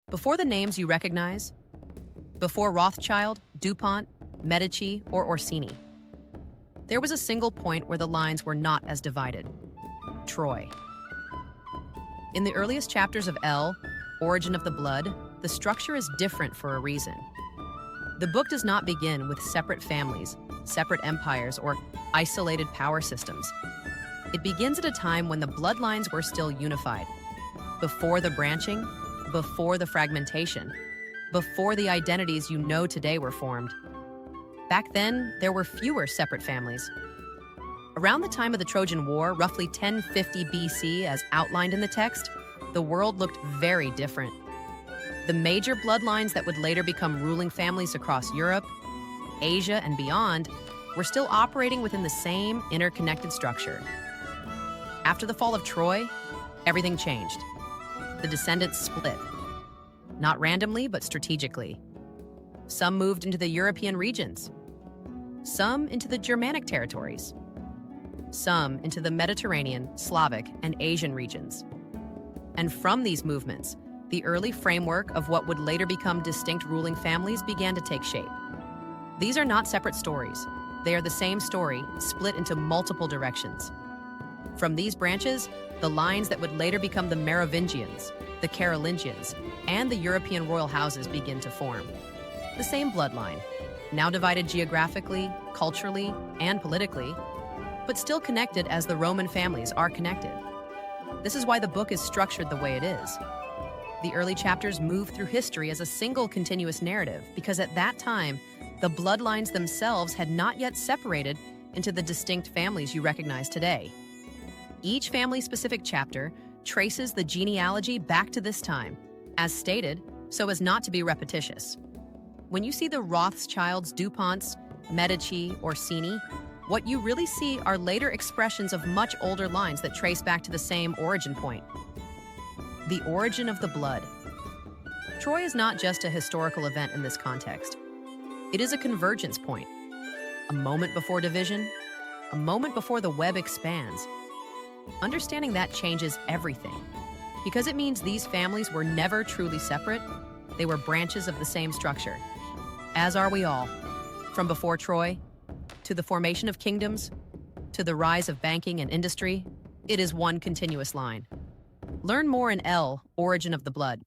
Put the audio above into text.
Before the names you recognize, before Rothschild, DuPont, Medici, or Orsini, there was a single point where the lines were not as divided: Troy. In the earliest chapters of L, Origin of the Blood, the structure is different for a reason. The book does not begin with separate families, separate empires, or isolated power systems. It begins at a time when the bloodlines were still unified, before the branching, before the fragmentation, before the identities you know today were formed. Back then, there were fewer separate families. Around the time of the Trojan War, roughly 1050 BC, as outlined in the text, the world looked very different. The major bloodlines that would later become ruling families across Europe, Asia, and beyond were still operating within the same interconnected structure. After the fall of Troy, everything changed. The descendants split. Not randomly, but strategically. Some moved into the European regions. Some into the Germanic territories. Some into the Mediterranean, Slavic, and Asian regions. And from these movements, the early framework of what would later become distinct ruling families began to take shape. These are not separate stories. They are the same story, split into multiple directions. From these branches, the lines that would later become the Merovingians, the Carolingians, and the European royal houses begin to form. The same bloodline, now divided geographically, culturally, and politically, but still connected as the Roman families are connected. This is why the book is structured the way it is. The early chapters move through history as a single continuous narrative because at that time, the bloodlines themselves had not yet separated into the distinct families you recognize today. Each family-specific chapter traces the genealogy back to this time, as stated, so as not to be repetitious. When you see the Rothschilds, DuPonts, Medici, Orsini, what you really see are later expressions of much older lines that trace back to the same origin point. The origin of the blood. Troy is not just a historical event in this context. It is a convergence point, a moment before division, a moment before the web expands. Understanding that changes everything, because it means these families were never truly separate. They were branches of the same structure, as are we all, from before Troy, to the formation of kingdoms, to the rise of banking and industry. It is one continuous line. Learn more in L, Origin of the Blood.